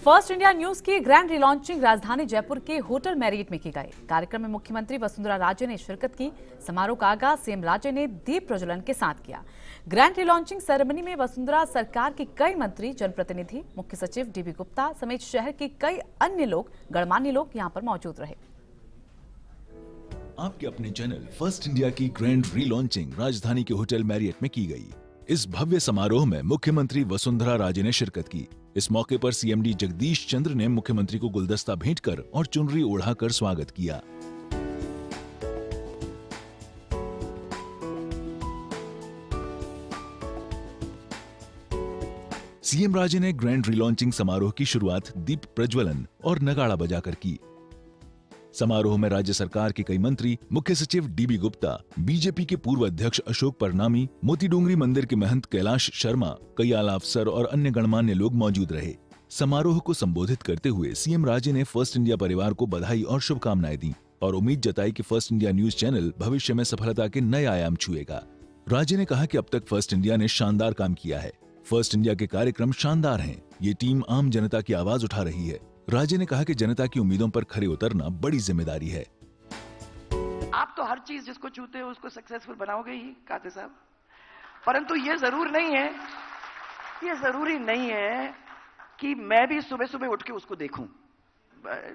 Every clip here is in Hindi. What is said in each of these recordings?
फर्स्ट इंडिया न्यूज की ग्रैंड रिलॉन्चिंग राजधानी जयपुर के होटल मैरियट में की गई। कार्यक्रम में मुख्यमंत्री वसुंधरा राजे ने शिरकत की। समारोह का आगाज सीएम राजे ने दीप प्रज्वलन के साथ किया। ग्रैंड रिलॉन्चिंग सेरेमनी में वसुंधरा सरकार के कई मंत्री, जनप्रतिनिधि, मुख्य सचिव डीबी गुप्ता समेत शहर के कई अन्य लोग, गणमान्य लोग यहां पर मौजूद रहे। आपके अपने चैनल फर्स्ट इंडिया की ग्रैंड रीलॉन्चिंग राजधानी के होटल मैरियट में की गई। इस भव्य समारोह में मुख्यमंत्री वसुंधरा राजे ने शिरकत की। इस मौके पर सीएमडी जगदीश चंद्र ने मुख्यमंत्री को गुलदस्ता भेंट कर और चुनरी ओढ़ाकर स्वागत किया। सीएम राजे ने ग्रैंड रीलॉन्चिंग समारोह की शुरुआत दीप प्रज्वलन और नगाड़ा बजाकर की। समारोह में राज्य सरकार के कई मंत्री, मुख्य सचिव डीबी गुप्ता, बीजेपी के पूर्व अध्यक्ष अशोक परनामी, मोती डोंगरी मंदिर के महंत कैलाश शर्मा, कई आला अफसर और अन्य गणमान्य लोग मौजूद रहे। समारोह को संबोधित करते हुए सीएम राजे ने फर्स्ट इंडिया परिवार को बधाई और शुभकामनाएं दी और उम्मीद जताई कि फर्स्ट इंडिया न्यूज चैनल भविष्य में सफलता के नए आयाम छुएगा। राजे ने कहा कि अब तक फर्स्ट इंडिया ने शानदार काम किया है। फर्स्ट इंडिया के कार्यक्रम शानदार हैं। ये टीम आम जनता की आवाज उठा रही है। राजे ने कहा कि जनता की उम्मीदों पर खरे उतरना बड़ी जिम्मेदारी है। आप तो हर चीज जिसको छूते हो उसको सक्सेसफुल बनाओगे ही काते साहब, परंतु ये जरूरी नहीं है कि मैं भी सुबह सुबह उठ के उसको देखूं।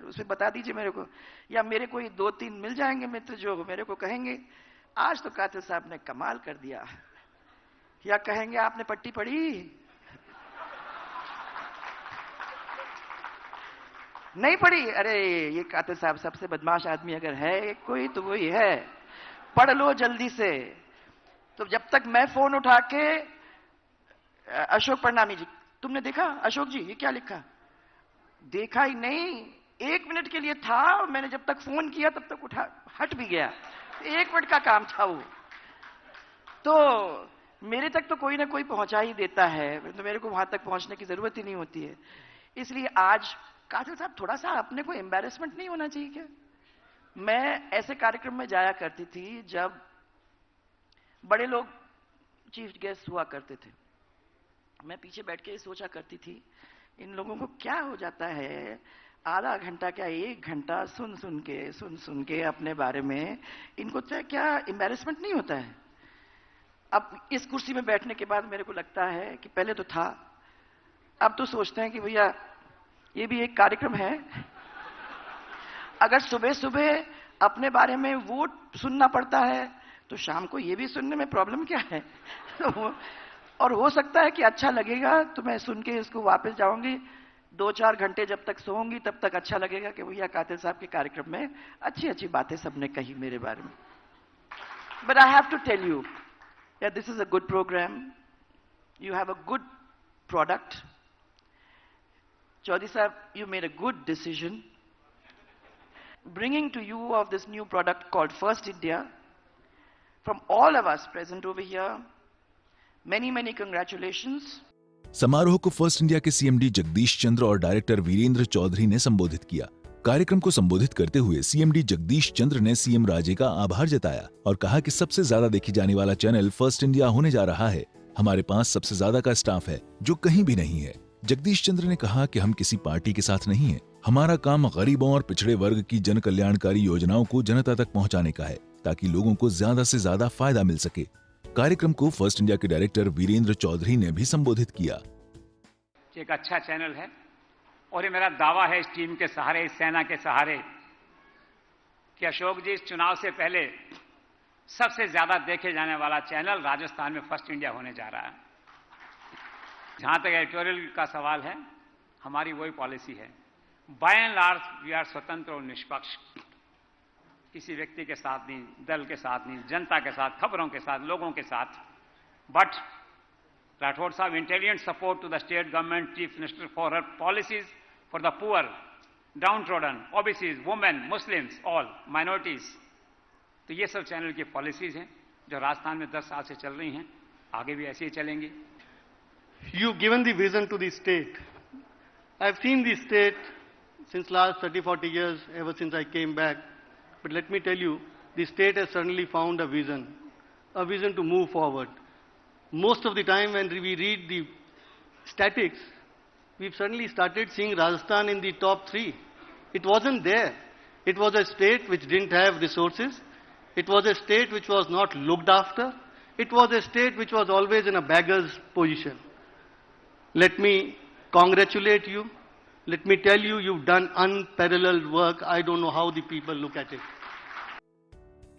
उसे बता दीजिए मेरे को, या मेरे कोई 2-3 मिल जाएंगे मित्र जो मेरे को कहेंगे आज तो काते साहब ने कमाल कर दिया, या कहेंगे आपने पट्टी पढ़ी, नहीं पढ़ी, अरे ये काते साहब सबसे बदमाश आदमी अगर है कोई तो वही है, पढ़ लो जल्दी से। तो जब तक मैं फोन उठा के अशोक परनामी जी, तुमने देखा अशोक जी ये क्या लिखा? देखा ही नहीं, 1 मिनट के लिए था, मैंने जब तक फोन किया तब तक उठा हट भी गया। 1 मिनट का काम था वो, तो मेरे तक तो कोई ना कोई पहुंचा ही देता है, तो मेरे को वहां तक पहुंचने की जरूरत ही नहीं होती है। इसलिए आज काजल साहब थोड़ा सा अपने को एम्बैरेसमेंट नहीं होना चाहिए क्या? मैं ऐसे कार्यक्रम में जाया करती थी जब बड़े लोग चीफ गेस्ट हुआ करते थे। मैं पीछे बैठ के सोचा करती थी इन लोगों को क्या हो जाता है, आधा घंटा क्या 1 घंटा सुन सुन के अपने बारे में इनको क्या एम्बैरेसमेंट नहीं होता है? अब इस कुर्सी में बैठने के बाद मेरे को लगता है कि पहले तो था, अब तो सोचते हैं कि भैया ये भी एक कार्यक्रम है। अगर सुबह सुबह अपने बारे में वो सुनना पड़ता है तो शाम को ये भी सुनने में प्रॉब्लम क्या है? और हो सकता है कि अच्छा लगेगा तो मैं सुन के इसको वापस जाऊंगी, 2-4 घंटे जब तक सोऊंगी तब तक अच्छा लगेगा कि भैया कातिल साहब के कार्यक्रम में अच्छी अच्छी बातें सबने कही मेरे बारे में। But I have to tell you that this is a good program, you have a good product. Chaudhary sahab, you made a good decision bringing to you of this new product called First India. From all of us present over here, many congratulations. समारोह को फर्स्ट इंडिया के सीएमडी जगदीश चंद्र और डायरेक्टर वीरेंद्र चौधरी ने संबोधित किया। कार्यक्रम को संबोधित करते हुए सीएमडी जगदीश चंद्र ने सीएम राजे का आभार जताया और कहा कि सबसे ज्यादा देखी जाने वाला चैनल फर्स्ट इंडिया होने जा रहा है। हमारे पास सबसे ज्यादा का स्टाफ है जो कहीं भी नहीं है। जगदीश चंद्र ने कहा कि हम किसी पार्टी के साथ नहीं हैं। हमारा काम गरीबों और पिछड़े वर्ग की जन कल्याणकारी योजनाओं को जनता तक पहुंचाने का है ताकि लोगों को ज्यादा से ज्यादा फायदा मिल सके। कार्यक्रम को फर्स्ट इंडिया के डायरेक्टर वीरेंद्र चौधरी ने भी संबोधित किया। एक अच्छा चैनल है और ये मेरा दावा है इस टीम के सहारे, इस सेना के सहारे, कि अशोक जी इस चुनाव से पहले सबसे ज्यादा देखे जाने वाला चैनल राजस्थान में फर्स्ट इंडिया होने जा रहा है। जहां तक एडिटोरियल का सवाल है, हमारी वही पॉलिसी है, by and large we are स्वतंत्र और निष्पक्ष, किसी व्यक्ति के साथ नहीं, दल के साथ नहीं, जनता के साथ, खबरों के साथ, लोगों के साथ। But Rathod Sahab, intelligent support to the state government, chief minister for her policies for the poor, downtrodden, OBCs, women, Muslims, all minorities. तो ये सब चैनल की पॉलिसीज हैं जो राजस्थान में 10 साल से चल रही हैं, आगे भी ऐसे ही चलेंगी। You've given the vision to the state. I've seen the state since last 30-40 years, ever since I came back. But let me tell you, the state has certainly found a vision to move forward. Most of the time when we read the statistics, we've suddenly started seeing Rajasthan in the top 3. It wasn't there. It was a state which didn't have resources. It was a state which was not looked after. It was a state which was always in a beggar's position. Let me congratulate you. Let me tell you, you've done unparalleled work. I don't know how the people look at it.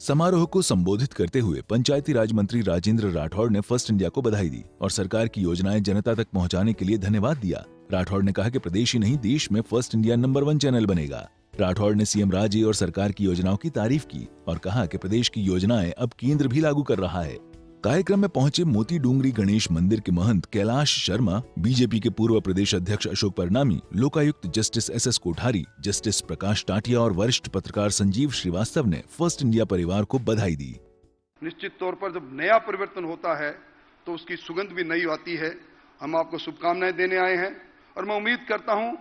समारोह को संबोधित करते हुए पंचायती राज मंत्री राजेंद्र राठौड़ ने फर्स्ट इंडिया को बधाई दी और सरकार की योजनाएं जनता तक पहुंचाने के लिए धन्यवाद दिया। राठौड़ ने कहा कि प्रदेश ही नहीं देश में फर्स्ट इंडिया नंबर 1 चैनल बनेगा। राठौड़ ने सीएम राजे और सरकार की योजनाओं की तारीफ की और कहा कि प्रदेश की योजनाएं अब केंद्र भी लागू कर रहा है। कार्यक्रम में पहुंचे मोती डूंगरी गणेश मंदिर के महंत कैलाश शर्मा, बीजेपी के पूर्व प्रदेश अध्यक्ष अशोक परनामी, लोकायुक्त justice S Kothari, justice Prakash Tatiya और वरिष्ठ पत्रकार संजीव श्रीवास्तव ने फर्स्ट इंडिया परिवार को बधाई दी। निश्चित तौर पर जब नया परिवर्तन होता है तो उसकी सुगंध भी नई आती है। हम आपको शुभकामनाएं देने आए हैं और मैं उम्मीद करता हूं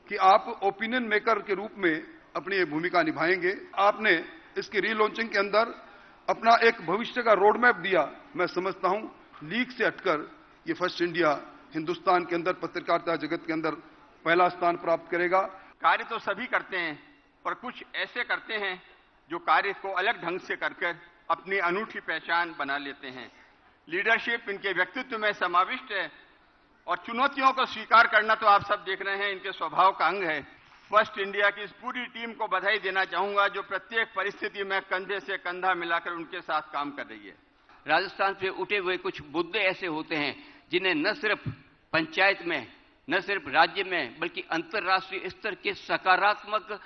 कि आप ओपिनियन मेकर के रूप में अपनी ये भूमिका निभाएंगे। आपने इसकी रीलॉन्चिंग के अंदर अपना एक भविष्य का रोड मैप दिया। मैं समझता हूं लीक से हटकर ये फर्स्ट इंडिया हिंदुस्तान के अंदर पत्रकारिता जगत के अंदर पहला स्थान प्राप्त करेगा। कार्य तो सभी करते हैं, पर कुछ ऐसे करते हैं जो कार्य को अलग ढंग से करके अपनी अनूठी पहचान बना लेते हैं। लीडरशिप इनके व्यक्तित्व में समाविष्ट है और चुनौतियों को स्वीकार करना तो आप सब देख रहे हैं, इनके स्वभाव का अंग है। फर्स्ट इंडिया की इस पूरी टीम को बधाई देना चाहूंगा जो प्रत्येक परिस्थिति में कंधे से कंधा मिलाकर उनके साथ काम कर रही है। राजस्थान से उठे हुए कुछ मुद्दे ऐसे होते हैं जिन्हें न सिर्फ पंचायत में, न सिर्फ राज्य में, बल्कि अंतर्राष्ट्रीय स्तर के सकारात्मक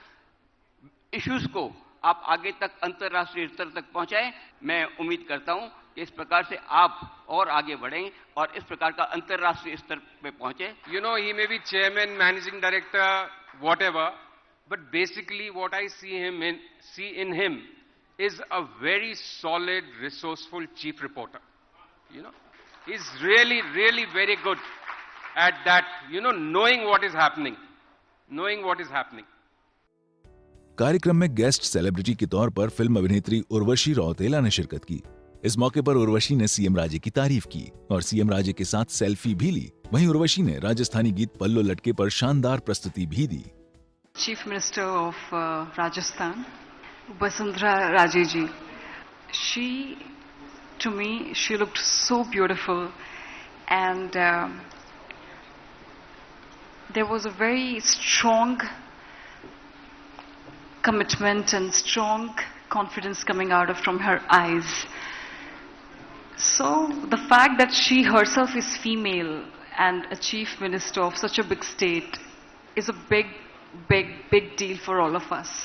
इश्यूज को आप आगे तक अंतर्राष्ट्रीय स्तर तक पहुंचाएं। मैं उम्मीद करता हूं कि इस प्रकार से आप और आगे बढ़ें और इस प्रकार का अंतर्राष्ट्रीय स्तर पे पहुंचे। You know, he may be chairman, managing director, whatever, but basically what I see in him is a very solid, resourceful chief reporter. You know, he's really, really very good at that, you know, knowing what is happening. कार्यक्रम में गेस्ट सेलिब्रिटी के तौर पर फिल्म अभिनेत्री उर्वशी रौतेला ने शिरकत की। इस मौके पर उर्वशी ने सीएम राजे की तारीफ की और सीएम राजे के साथ सेल्फी भी ली। वहीं उर्वशी ने राजस्थानी गीत पल्लो लटके पर शानदार प्रस्तुति भी दी। Chief minister of Rajasthan Vasundhara Raje ji, to me she looked so beautiful and there was a very strong commitment and strong confidence coming out from her eyes. So the fact that she herself is female and a chief minister of such a big state is a big deal for all of us.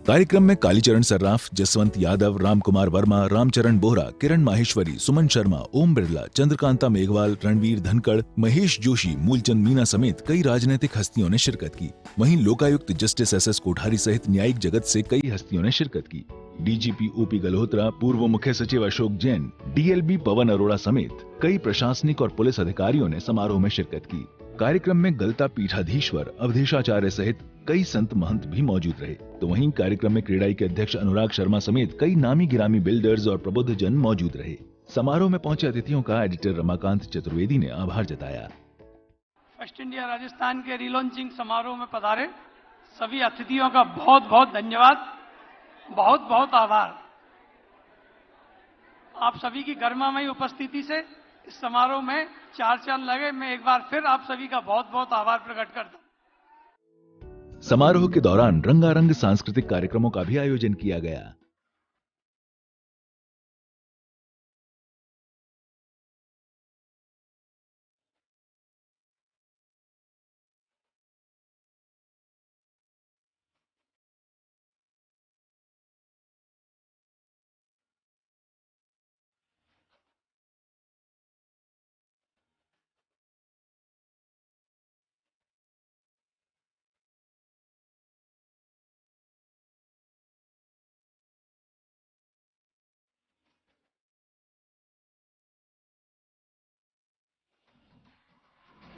कार्यक्रम में कालीचरण सर्राफ, जसवंत यादव, रामकुमार वर्मा, रामचरण बोहरा, किरण माहेश्वरी, सुमन शर्मा, ओम बिरला, चंद्रकांता मेघवाल, रणवीर धनखड़, महेश जोशी, मूलचंद मीना समेत कई राजनीतिक हस्तियों ने शिरकत की। वहीं लोकायुक्त जस्टिस एस कोठारी सहित न्यायिक जगत से कई हस्तियों ने शिरकत की। डीजीपी ओपी गल्होत्रा, पूर्व मुख्य सचिव अशोक जैन, डीएलबी पवन अरोड़ा समेत कई प्रशासनिक और पुलिस अधिकारियों ने समारोह में शिरकत की। कार्यक्रम में गलता पीठाधीश्वर अवधेशाचार्य सहित कई संत महंत भी मौजूद रहे। तो वहीं कार्यक्रम में क्रेडाई के अध्यक्ष अनुराग शर्मा समेत कई नामी गिरामी बिल्डर्स और प्रबुद्ध जन मौजूद रहे। समारोह में पहुंचे अतिथियों का एडिटर रमाकांत चतुर्वेदी ने आभार जताया। फर्स्ट इंडिया राजस्थान के रीलॉन्चिंग समारोह में पधारे सभी अतिथियों का बहुत बहुत धन्यवाद, बहुत बहुत आभार। आप सभी की गर्मामयी उपस्थिति से इस समारोह में चार चांद लगे। मैं एक बार फिर आप सभी का बहुत बहुत आभार प्रकट करता हूं। समारोह के दौरान रंगारंग सांस्कृतिक कार्यक्रमों का भी आयोजन किया गया।